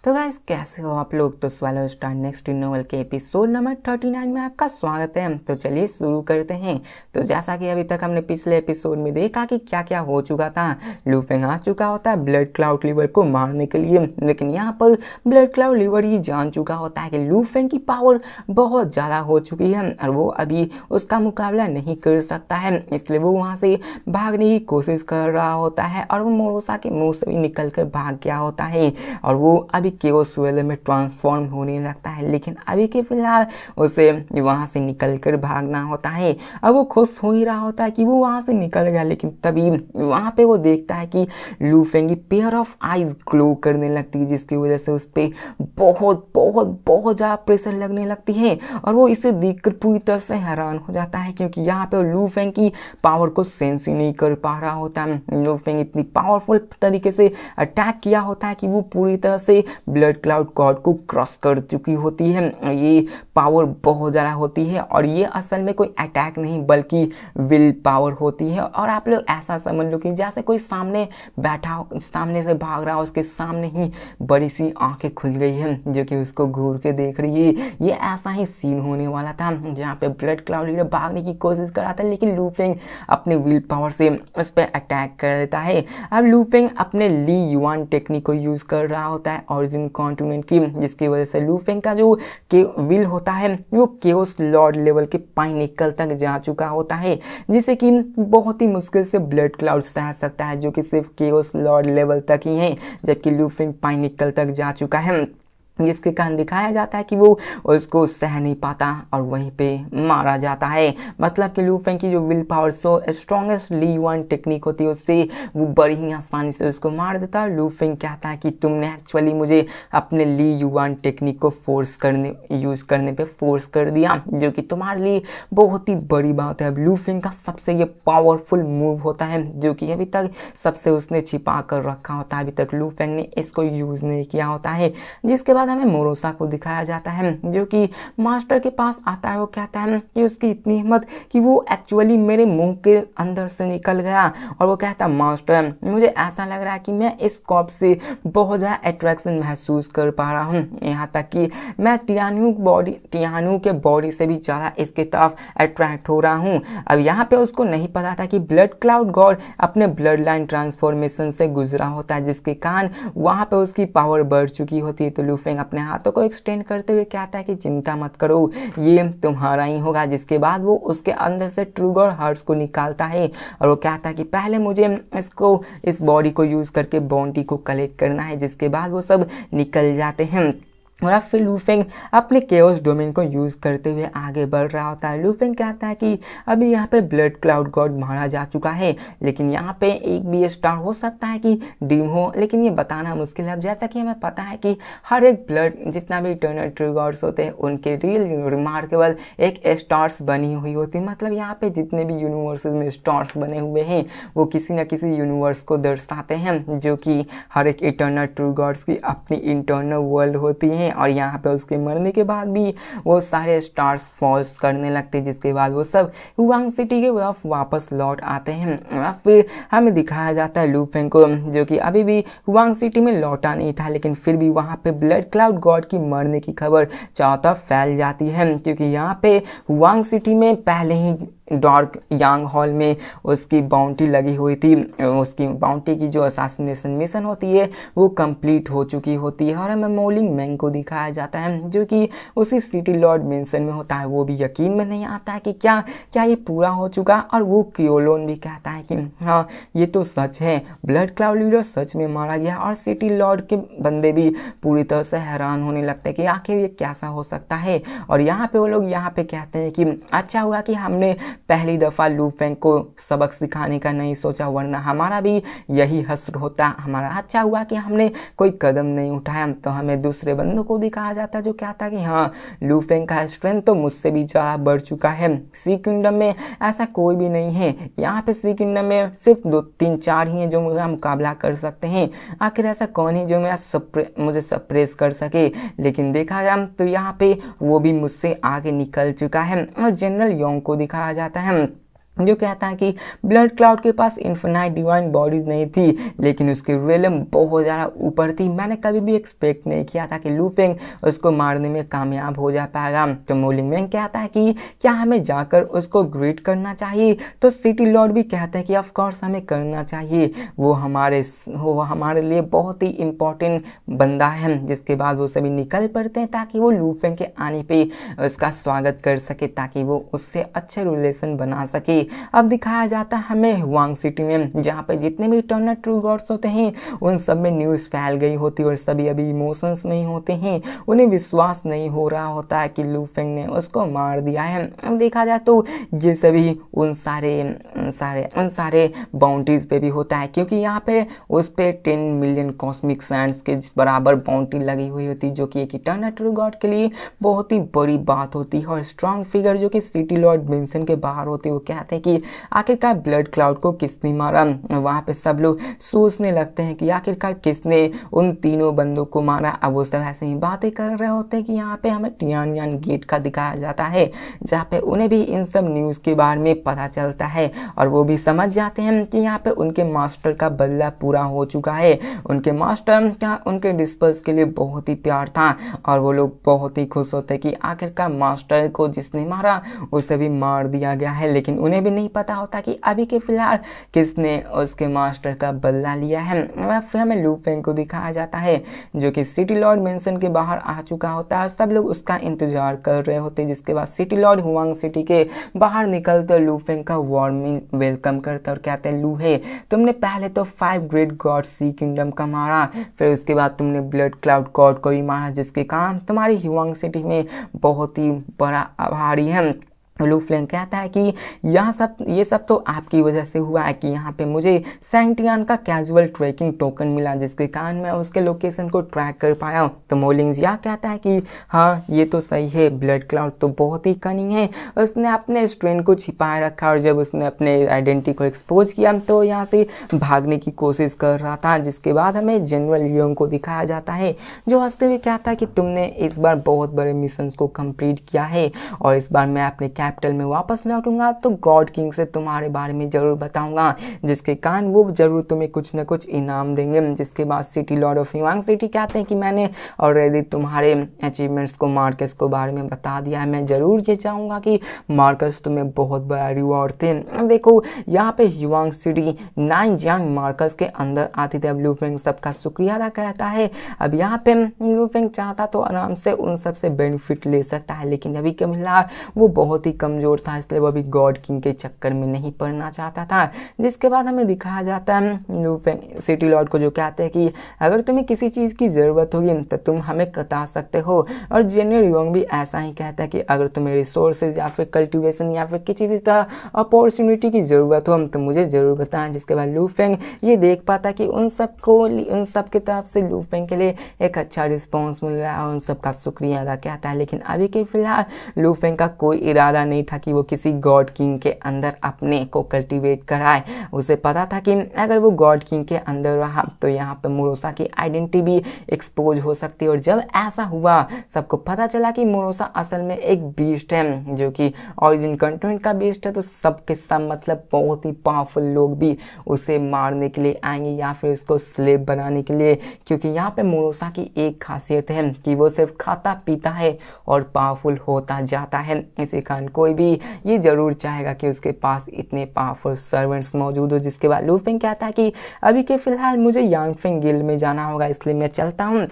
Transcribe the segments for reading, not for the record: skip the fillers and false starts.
तो गाइस कैसे हो आप लोग। तो स्वालो स्टार नेक्स्ट नोवेल के एपिसोड नंबर 39 में आपका स्वागत है। तो चलिए शुरू करते हैं। तो जैसा कि अभी तक हमने पिछले एपिसोड में देखा कि क्या क्या हो चुका था। लू फेंग आ चुका होता है ब्लड क्लाउड लिवर को मारने के लिए, लेकिन यहाँ पर ब्लड क्लाउड लिवर ही जान चुका होता है कि लू फेंग की पावर बहुत ज़्यादा हो चुकी है और वो अभी उसका मुकाबला नहीं कर सकता है। इसलिए वो वहाँ से भागने की कोशिश कर रहा होता है और वो मोरोसा के मुँह से भी निकल कर भाग गया होता है और वो अभी केओस वेलर में ट्रांसफॉर्म होने लगता है। लेकिन अभी के फिलहाल उसे वहां से निकल कर भागना होता है। अब वो खुश हो ही रहा होता है कि वो वहां से निकल गया, लेकिन तभी वहां पे वो देखता है कि लू फेंग की पेयर ऑफ आईज ग्लो करने लगती है, जिसकी वजह से उस पर बहुत बहुत बहुत ज़्यादा प्रेशर लगने लगती है और वो इसे देखकर पूरी तरह से हैरान हो जाता है, क्योंकि यहाँ पे लू फेंग की पावर को सेंस ही नहीं कर पा रहा होता है। लू फेंग इतनी पावरफुल तरीके से अटैक किया होता है कि वो पूरी तरह से ब्लड क्लाउड गॉड को क्रॉस कर चुकी होती है। ये पावर बहुत ज़्यादा होती है और ये असल में कोई अटैक नहीं बल्कि विल पावर होती है। और आप लोग ऐसा समझ लो कि जैसे कोई सामने बैठा हो, सामने से भाग रहा हो, उसके सामने ही बड़ी सी आंखें खुल गई हैं जो कि उसको घूर के देख रही है। ये ऐसा ही सीन होने वाला था जहाँ पे ब्लड क्लाउड लीडर भागने की कोशिश कर रहा था, लेकिन लू फेंग अपने विल पावर से उस पर अटैक कर देता है। अब लू फेंग अपने ली युआन टेक्निक को यूज़ कर रहा होता है ओरिजिन कॉन्टिनेंट की, जिसकी वजह से लू फेंग का जो के विल होता है वो केओस लॉर्ड लेवल के पाइनेकल तक जा चुका होता है, जिसे कि बहुत ही मुश्किल से ब्लड क्लाउड सह सकता है, जो कि सिर्फ केओस लॉर्ड लेवल तक ही है, जबकि लू फेंग पाइनेकल तक जा चुका है, जिसके कारण दिखाया जाता है कि वो उसको सह नहीं पाता और वहीं पे मारा जाता है। मतलब कि लू फेंग की जो willpower so strongest Li Yuan technique होती है, उससे वो बड़ी ही आसानी से उसको मार देता है। लू फेंग कहता है कि तुमने एक्चुअली मुझे अपने ली युआन टेक्निक को यूज़ करने पे फोर्स कर दिया, जो कि तुम्हारे लिए बहुत ही बड़ी बात है। अब लू फेंग का सबसे ये पावरफुल मूव होता है जो कि अभी तक सबसे उसने छिपा कर रखा होता है। अभी तक लू फेंग ने इसको यूज़ नहीं किया होता है। जिसके बाद हमें मोरोसा को दिखाया जाता है जो कि मास्टर के पास आता है। वो कहता है कि उसकी इतनी हिम्मत कि वो एक्चुअली मेरे मुंह के अंदर से निकल गया और वो कहता मास्टर मुझे ऐसा लग रहा है कि मैं इस कॉप से बहुत ज़्यादा अट्रैक्शन महसूस कर पा रहा हूँ, यहाँ तक कि मैं टियानू के बॉडी से भी ज़्यादा इसके तरफ अट्रैक्ट हो रहा हूँ। अब यहाँ पे उसको नहीं पता था कि ब्लड क्लाउड गॉड अपने ब्लड लाइन ट्रांसफॉर्मेशन से गुजरा होता है, जिसके कारण वहाँ पे उसकी पावर बढ़ चुकी होती है। तो लू फेंग अपने हाथों को एक्सटेंड करते हुए कहता है कि चिंता मत करो, ये तुम्हारा ही होगा। जिसके बाद वो उसके अंदर से ट्रूगर हार्ट्स को निकालता है और वो कहता है कि पहले मुझे इस बॉडी को यूज़ करके बाउंटी को कलेक्ट करना है। जिसके बाद वो सब निकल जाते हैं और अब फिर लू फेंग अपने केओस डोमेन को यूज़ करते हुए आगे बढ़ रहा होता है। लू फेंग कहता है कि अभी यहाँ पे ब्लड क्लाउड गॉड मारा जा चुका है, लेकिन यहाँ पे एक भी स्टार हो सकता है कि डीम हो, लेकिन ये बताना मुश्किल है। अब जैसा कि हमें पता है कि हर एक ब्लड जितना भी इटर्नल ट्रू गॉड्स होते हैं उनके रियल रिमार्केबल एक स्टार्स बनी हुई होती है। मतलब यहाँ पे जितने भी यूनिवर्सेस में स्टार्स बने हुए हैं वो किसी न किसी यूनिवर्स को दर्शाते हैं, जो कि हर एक इटर्नल ट्रू गॉड्स की अपनी इंटरनल वर्ल्ड होती है। और यहाँ पे उसके मरने के बाद भी वो सारे स्टार्स फॉल्स करने लगते, जिसके बाद वो सब हुआंग सिटी के तरफ वापस लौट आते हैं। और फिर हमें दिखाया जाता है लू फेंग को जो कि अभी भी हुआंग सिटी में लौटा नहीं था, लेकिन फिर भी वहाँ पे ब्लड क्लाउड गॉड की मरने की खबर चारों तरफ फैल जाती है, क्योंकि यहाँ पे हुआंग सिटी में पहले ही डार्क यांग हॉल में उसकी बाउंटी लगी हुई थी। उसकी बाउंटी की जो असासिनेशन मिशन होती है वो कंप्लीट हो चुकी होती है और हमें मोलिंग मैंग को दिखाया जाता है जो कि उसी सिटी लॉर्ड मेंशन में होता है। वो भी यकीन में नहीं आता है कि क्या ये पूरा हो चुका। और वो क्योलोन भी कहता है कि हाँ ये तो सच है, ब्लड क्लाउड लीडर सच में मारा गया। और सिटी लॉर्ड के बंदे भी पूरी तरह से हैरान होने लगते हैं कि आखिर ये कैसा हो सकता है। और यहाँ पे वो लोग यहाँ पे कहते हैं कि अच्छा हुआ कि हमने पहली दफ़ा लू फेंग को सबक सिखाने का नहीं सोचा, वरना हमारा भी यही हश्र होता हमारा। अच्छा हुआ कि हमने कोई कदम नहीं उठाया। तो हमें दूसरे बंदों को दिखाया जाता जो क्या था कि हाँ लू फेंग का स्ट्रेंथ तो मुझसे भी ज़्यादा बढ़ चुका है। सी किंगडम में ऐसा कोई भी नहीं है, यहाँ पे सी किंगडम में सिर्फ 2-3-4 ही हैं जो मेरा मुकाबला कर सकते हैं। आखिर ऐसा कौन है जो मुझे सप्रेस कर सके। लेकिन देखा जाए तो यहाँ पे वो भी मुझसे आगे निकल चुका है। और जनरल योंग को दिखाया जाता है जो कहता है कि ब्लड क्लाउड के पास इन्फिनाइट डिवाइन बॉडीज नहीं थी, लेकिन उसकी रियलम बहुत ज़्यादा ऊपर थी। मैंने कभी भी एक्सपेक्ट नहीं किया था कि लू फेंग उसको मारने में कामयाब हो जा पाएगा। तो मोलिंग वेंग कहता है कि क्या हमें जाकर उसको ग्रीट करना चाहिए? तो सिटी लॉर्ड भी कहते हैं कि ऑफ कोर्स हमें करना चाहिए, वो हमारे लिए बहुत ही इम्पोर्टेंट बंदा है। जिसके बाद वो सभी निकल पड़ते हैं ताकि वो लू फेंग के आने पे उसका स्वागत कर सके, ताकि वो उससे अच्छे रिलेशन बना सके। अब दिखाया जाता है हमें हुआंग सिटी में, जहाँ पे जितने भी इटर्नल ट्रू गॉड्स होते हैं उन सब में न्यूज़ फैल गई होती है और सभी अभी इमोशंस में ही होते हैं। उन्हें विश्वास नहीं हो रहा होता है कि लू फेंग ने उसको मार दिया है। अब देखा जाए तो ये सभी उन सारे बाउंड्रीज पे भी होता है, क्योंकि यहाँ पे उस पे 10 मिलियन कॉस्मिक सैंड्स के बराबर बाउंड्री लगी हुई होती है, जो कि एक इटर्नल ट्रू गॉड के लिए बहुत ही बड़ी बात होती है। और स्ट्रॉन्ग फिगर जो कि सिटी लॉर्ड मेंशन के बाहर होते हैं, वो कहते हैं कि आखिरकार ब्लड क्लाउड को किसने मारा। वहाँ पे सब लोग सोचने लगते हैं कि आखिरकार किसने उन तीनों बंदों को मारा। अब वो सब ऐसे ही बातें कर रहे होते हैं कि यहाँ पे हमें टियानयान गेट का दिखाया जाता है, जहाँ पे उन्हें भी इन सब न्यूज़ के बारे में पता चलता है और वो भी समझ जाते हैं कि यहाँ पे उनके मास्टर का बदला पूरा हो चुका है। उनके मास्टर का उनके डिस्पर्स के लिए बहुत ही प्यार था और वो लोग बहुत ही खुश होते कि आखिरकार मास्टर को जिसने मारा उसे भी मार दिया गया है। लेकिन उन्हें भी नहीं पता होता कि अभी के फिलहाल किसने उसके मास्टर का बदला लिया है। फिर हमें लू फेंग को दिखाया जाता है, जो कि सिटी लॉर्ड मेंशन के बाहर आ चुका होता है। सब लोग उसका इंतजार कर रहे होते हैं, जिसके बाद सिटी लॉर्ड हुआंग सिटी के बाहर निकलते लू फेंग का वार्मिंग वेलकम करते और कहते हैं, लू है तुमने पहले तो 5 ग्रेट गॉड सी किंगडम का मारा, फिर उसके बाद तुमने ब्लड क्लाउड गॉड को भी मारा, जिसके कारण तुम्हारी हुआंग सिटी में बहुत ही बड़ा आभारी है। लू फेंग कहता है कि ये सब तो आपकी वजह से हुआ है कि यहाँ पे मुझे सैंटियान का कैजुअल ट्रैकिंग टोकन मिला, जिसके कारण मैं उसके लोकेशन को ट्रैक कर पाया। तो मोलिंग्स यह कहता है कि हाँ ये तो सही है, ब्लड क्लाउड तो बहुत ही कनिंग है, उसने अपने स्ट्रेन को छिपाए रखा और जब उसने अपने आइडेंटिटी को एक्सपोज किया तो यहाँ से भागने की कोशिश कर रहा था। जिसके बाद हमें जनरल लियोंग को दिखाया जाता है, जो हंसते हुए कहता है कि तुमने इस बार बहुत बड़े मिशन को कंप्लीट किया है और इस बार मैं अपने कैपिटल में वापस लौटूंगा तो गॉड किंग से तुम्हारे बारे में जरूर बताऊंगा, जिसके कारण वो जरूर तुम्हें कुछ न कुछ इनाम देंगे। जिसके बाद city Lord of Huang city कहते हैं कि मैंने ऑलरेडी तुम्हारे अचीवमेंट्स को मार्कस को बारे में बता दिया है, मैं जरूर ये चाहूंगा कि मार्कस तुम्हें बहुत बड़ा रिवॉर्ड थे। देखो यहाँ पे हुआंग सिटी नाइनजियांग मार्कस के अंदर आती थी। अब लू फेंग सबका शुक्रिया अदा करता है। अब यहाँ पे लू फेंग चाहता तो आराम से उन सबसे बेनिफिट ले सकता है, लेकिन अभी के फिलहाल वो बहुत ही कमजोर था, इसलिए वो अभी गॉड किंग के चक्कर में नहीं पड़ना चाहता था। जिसके बाद हमें दिखाया जाता है लू फेंग सिटी लॉर्ड को, जो कहते हैं कि अगर तुम्हें किसी चीज़ की ज़रूरत होगी तो तुम हमें बता सकते हो। और जनरल लियोंग भी ऐसा ही कहता है कि अगर तुम्हें रिसोर्सेज या फिर कल्टिवेशन या फिर किसी भी तरह अपॉर्चुनिटी की ज़रूरत हो तो मुझे ज़रूर बताएं। जिसके बाद लू फेंग ये देख पाता कि उन सब की तरफ से लू फेंग के लिए एक अच्छा रिस्पॉन्स मिल रहा है और उन सब का शुक्रिया अदा कहता है। लेकिन अभी के फिलहाल लू फेंग का कोई इरादा नहीं था कि वो किसी गॉड किंग के अंदर अपने को कल्टीवेट कराए। उसे पता था कि अगर वो गॉड किंग के अंदर रहा तो यहाँ पे मोरोसा की आइडेंटिटी भी एक्सपोज हो सकती है। और जब ऐसा हुआ सबको पता चला कि मोरोसा असल में एक बीस्ट है, जो कि ओरिजिन कंटेंट का बीस्ट है, तो सबके सब मतलब बहुत ही पावरफुल लोग भी उसे मारने के लिए आएंगे या फिर उसको स्लेव बनाने के लिए। क्योंकि यहाँ पे मोरोसा की एक खासियत है कि वो सिर्फ खाता पीता है और पावरफुल होता जाता है। इसी कारण कोई भी ये जरूर चाहेगा कि उसके पास इतने पावरफुल सर्वेंट्स मौजूद हो। जिसके बाद लू फेंग कहता है कि अभी के फिलहाल मुझे यांगफेंग गिल्ड में जाना होगा, इसलिए मैं चलता हूँ।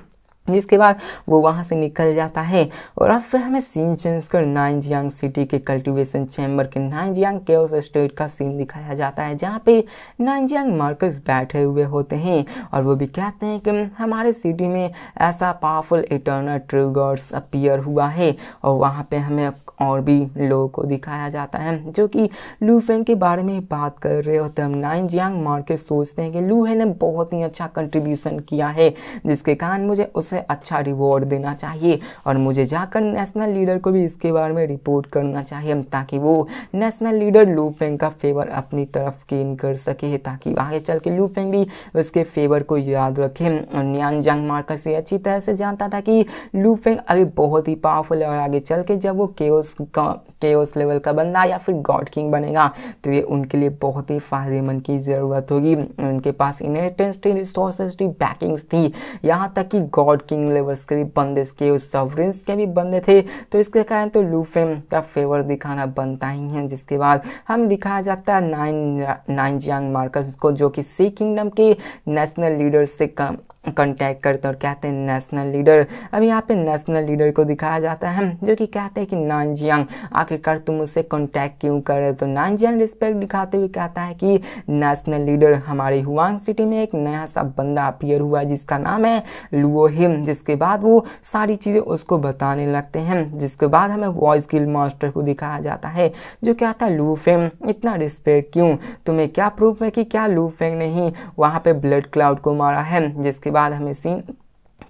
जिसके बाद वो वहाँ से निकल जाता है और अब फिर हमें सीन चेंज कर नाइनजियांग सिटी के कल्टीवेशन चैम्बर के नाइनजियांग केओस स्टेट का सीन दिखाया जाता है, जहाँ पे नाइनजियांग मार्कस बैठे हुए होते हैं और वो भी कहते हैं कि हमारे सिटी में ऐसा powerful eternal true gods appear हुआ है। और वहाँ पे हमें और भी लोगों को दिखाया जाता है जो कि लू फेंग के बारे में बात कर रहे होते हैं। नाइनजियांग मार्कस सोचते हैं कि लू हे ने बहुत ही अच्छा कंट्रीब्यूशन किया है, जिसके कारण मुझे उसे अच्छा रिवॉर्ड देना चाहिए और मुझे जाकर नेशनल लीडर को भी इसके बारे में रिपोर्ट करना चाहिए, ताकि वो नेशनल लीडर लू फेंग का फेवर अपनी तरफ गेन कर सके, ताकि आगे चल के लू फेंग भी उसके फेवर को याद रखे। और नाइनजियांग मार्कस से अच्छी तरह से जानता था कि लू फेंग अभी बहुत ही पावरफुल है और आगे चल के जब वो केओस केओस लेवल का बंदा या फिर गॉड किंग बनेगा तो ये उनके लिए बहुत ही फायदेमंद की ज़रूरत होगी। उनके पास इनहेरिटेंस थी, रिसोर्सेज थी, बैकिंग्स थी, यहाँ तक कि गॉड किंग लेवल्स के भी बंदे, केओस सॉवरेंस के भी बंदे थे। तो इसके कारण तो लू फेंग का फेवर दिखाना बनता ही है। जिसके बाद हम दिखाया जाता है नानजियांग मार्कस को, जो कि सी किंगडम के नेशनल लीडर से कांटेक्ट करते हैं और कहते हैं नेशनल लीडर। अब यहाँ पे नेशनल लीडर को दिखाया जाता है जो कि कहते हैं कि नानजियांग आखिरकार तुम मुझसे कांटेक्ट क्यों कर रहे हो। तो नानजियांग रिस्पेक्ट दिखाते हुए कहता है कि नेशनल लीडर, हमारी हुआंग सिटी में एक नया सा बंदा अपीयर हुआ जिसका नाम है लुओ हिम। जिसके बाद वो सारी चीज़ें उसको बताने लगते हैं। जिसके बाद हमें वॉइस गिल्ड मास्टर को दिखाया जाता है जो कहता है लू फेंग इतना रिस्पेक्ट क्यों, तुम्हें क्या प्रूफ है कि क्या लू फेंग ने ही वहाँ पे ब्लड क्लाउड को मारा है। जिसके बाद हमें सीन,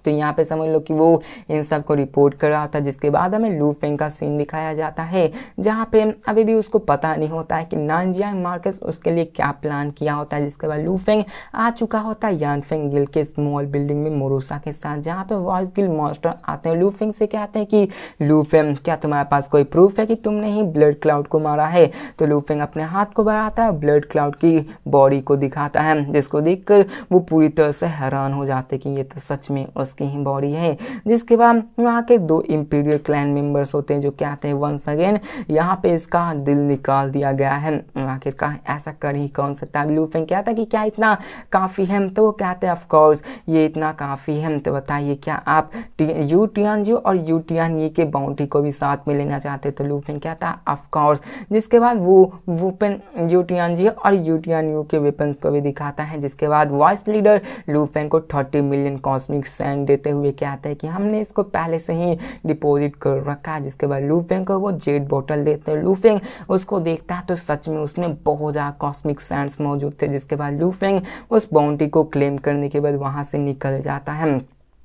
तो यहाँ पे समझ लो कि वो इन सब को रिपोर्ट कर रहा था। जिसके बाद हमें लू फेंग का सीन दिखाया जाता है जहाँ पे अभी भी उसको पता नहीं होता है कि नानजियांग मार्कस उसके लिए क्या प्लान किया होता है। जिसके बाद लू फेंग आ चुका होता है यानफेंग गिल्ड के स्मॉल बिल्डिंग में मोरोसा के साथ, जहाँ पे वॉइस गिल्ड मास्टर आते हैं। लू फेंग से कहते हैं कि लू फेंग क्या तुम्हारे पास कोई प्रूफ है कि तुमने ही ब्लड क्लाउड को मारा है। तो लू फेंग अपने हाथ को बढ़ाता है, ब्लड क्लाउड की बॉडी को दिखाता है, जिसको देखकर वो पूरी तरह से हैरान हो जाते कि ये तो सच में उसकी ही बॉडी है। जिसके बाद वहाँ के 2 इंपीरियल क्लैन मेंबर्स होते हैं जो कहते हैं वंस अगेन यहाँ पे इसका दिल निकाल दिया गया है। आखिरकार ऐसा कर ही कौन सकता है। लू फेंग कहता है कि क्या इतना काफ़ी है। तो वो कहते हैं ऑफ कोर्स ये इतना काफ़ी है। तो बताइए क्या आप यू टियानजी और यू टियानयी के बाउंड्री को भी साथ में लेना चाहते। तो लू फेंग कहता है ऑफ कोर्स। जिसके बाद वो वेपन यू टियानजी और यू टियानयू के वेपन्स को भी दिखाता है। जिसके बाद वॉइस लीडर लू फेंग को 30 मिलियन कॉस्मिक सैंड देते हुए कहते हैं कि हमने इसको पहले से ही डिपॉजिट कर रखा है। जिसके बाद लू फेंग को वो जेड बोतल देते हैं। लू फेंग उसको देखता है तो सच में उसमें बहुत ज़्यादा कॉस्मिक सैंड्स मौजूद थे। जिसके बाद लू फेंग उस बाउंड्री को क्लेम करने के बाद वहाँ से निकल जाता है,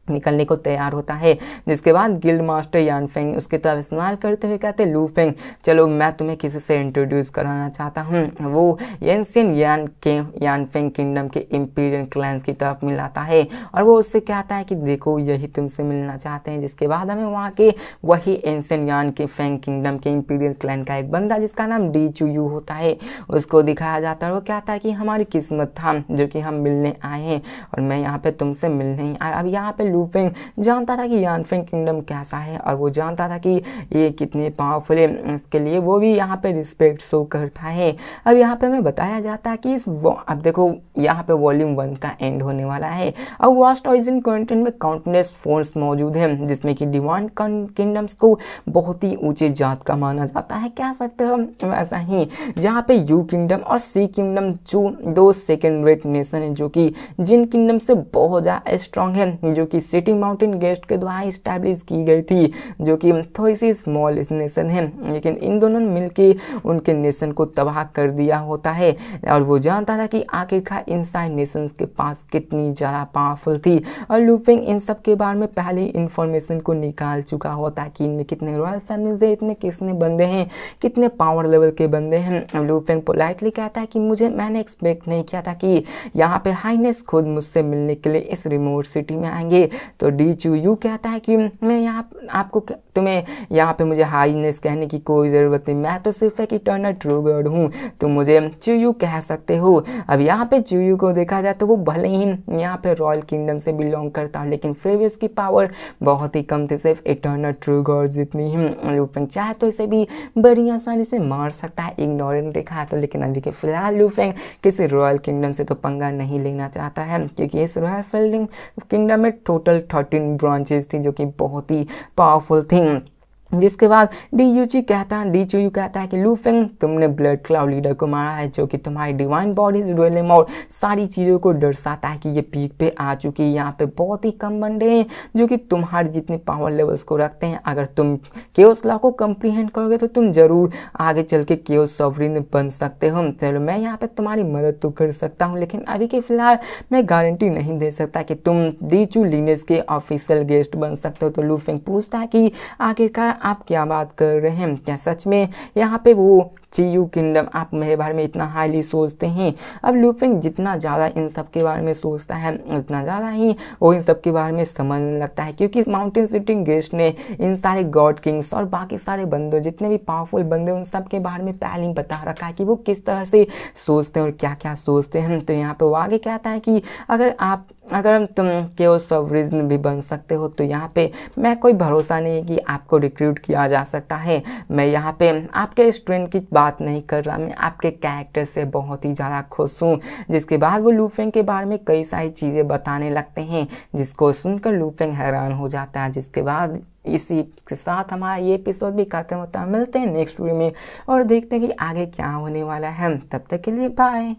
निकलने को तैयार होता है। जिसके बाद गिल्ड मास्टर यानफेंग उसकी तरफ इस्तेमाल करते हुए कहते हैं लू फेंग चलो मैं तुम्हें किसी से इंट्रोड्यूस कराना चाहता हूँ। वो एंशिएंट यानफेंग किंगडम के इंपीरियल क्लैंस की तरफ मिलाता है और वो उससे कहता है कि देखो यही तुमसे मिलना चाहते हैं। जिसके बाद हमें वहाँ के वही एंशिएंट यान के फेंग किंगडम के इंपीरियल क्लैन का एक बंदा जिसका नाम डी चुयू होता है उसको दिखाया जाता है। वो कहता है कि हमारी किस्मत था जो कि हम मिलने आए हैं और मैं यहाँ पे तुमसे मिलने ही आया। अब यहाँ पे लू फेंग जानता था कि यानफेंग किंगडम कैसा है और वो जानता था कि ये कितने पावरफुल है। इसके लिए वो भी यहाँ पे रिस्पेक्ट शो करता है। अब यहाँ पे हमें बताया जाता है कि अब देखो यहाँ पे वॉल्यूम 1 का एंड होने वाला है। अब वास्ट ओरिजिन कंटेंट में काउंटलेस फोर्स मौजूद है जिसमें कि डिवाइन किंगडम्स को बहुत ही ऊंचे जात का माना जाता है, कह सकते हो वैसा ही। जहाँ पे यू किंगडम और सी किंगडम जो 2 सेकेंड रेट नेशन है जो कि जिन किंगडम से बहुत ज़्यादा स्ट्रॉन्ग है, जो कि सिटी माउंटेन गेस्ट के द्वारा इस्टेब्लिश की गई थी, जो कि थोड़ी सी स्मॉल नेशन है, लेकिन इन दोनों ने मिलके उनके नेशन को तबाह कर दिया होता है। और वो जानता था कि आखिरकार इन सारे नेशंस के पास कितनी ज़्यादा पावरफुल थी और लू फेंग इन सब के बारे में पहले इंफॉर्मेशन को निकाल चुका होता है कि इनमें कितने रॉयल फैमिलीज है, इतने कितने बंदे हैं, कितने पावर लेवल के बंदे हैं। लू फेंग पोलाइटली कहता है कि मैंने एक्सपेक्ट नहीं किया था कि यहाँ पे हाईनेस खुद मुझसे मिलने के लिए इस रिमोट सिटी में आएंगे। तो डी चू यू कहता है कि मैं यहाँ आपको तुम्हें यहाँ पे मुझे हाईनेस कहने की कोई ज़रूरत नहीं, मैं तो सिर्फ एक इटर्नल ट्रू गॉड हूँ, तुम मुझे चूयू कह सकते हो। अब यहाँ पे चूयू को देखा जाए तो वो भले ही यहाँ पे रॉयल किंगडम से बिलोंग करता है लेकिन फिर भी उसकी पावर बहुत ही कम थी, सिर्फ इटर्नल ट्रू गॉड जितनी ही। लू फेंग चाहे तो इसे भी बड़ी आसानी से मार सकता है, इग्नोरेंट देखा है तो, लेकिन अभी के फिलहाल लू फेंग किसी रॉयल किंगडम से तो पंगा नहीं लेना चाहता है क्योंकि इस रॉयल किंगडम में टोटल 13 ब्रांचेस थी जो कि बहुत ही पावरफुल थी। जिसके बाद डी चू यू कहता है कि लू फेंग तुमने ब्लड क्लाउड लीडर को मारा है जो कि तुम्हारी डिवाइन बॉडीज रियलम और सारी चीज़ों को दर्शाता है कि ये पीक पे आ चुकी है। यहाँ पे बहुत ही कम बंदे हैं जो कि तुम्हारे जितने पावर लेवल्स को रखते हैं। अगर तुम केओस लॉ को कंप्रीहेंड करोगे तो तुम जरूर आगे चल के केओस सॉवरेन बन सकते हो। चलो मैं यहाँ पे तुम्हारी मदद तो कर सकता हूँ लेकिन अभी के फिलहाल मैं गारंटी नहीं दे सकता कि तुम डी चू लीनेज के ऑफिशियल गेस्ट बन सकते हो। तो लू फेंग पूछता है कि आखिरकार आप क्या बात कर रहे हैं, क्या सच में यहाँ पे वो चियू किंगडम, आप मेरे बारे में इतना हाईली सोचते हैं। अब लूफिंग जितना ज़्यादा इन सब के बारे में सोचता है उतना ज़्यादा ही वो इन सब के बारे में समझने लगता है, क्योंकि माउंटेन सिटिंग गेस्ट ने इन सारे गॉड किंग्स और बाकी सारे बंदों, जितने भी पावरफुल बंदे, उन सब के बारे में पहले ही बता रखा है कि वो किस तरह से सोचते हैं और क्या क्या सोचते हैं। तो यहाँ पे वो आगे कहता है कि अगर तुम केओस ऑफ रीजन भी बन सकते हो तो यहाँ पे मैं कोई भरोसा नहीं है कि आपको रिक्रूट किया जा सकता है। मैं यहाँ पे आपके स्ट्रेंथ की बात नहीं कर रहा, मैं आपके कैरेक्टर से बहुत ही ज़्यादा खुश हूँ। जिसके बाद वो लूफेंग के बारे में कई सारी चीज़ें बताने लगते हैं, जिसको सुनकर लूफेंग हैरान हो जाता है। जिसके बाद इसी के साथ हमारा ये एपिसोड भी खत्म होता है। मिलते हैं नेक्स्ट वीडियो में और देखते हैं कि आगे क्या होने वाला है। तब तक के लिए बाय।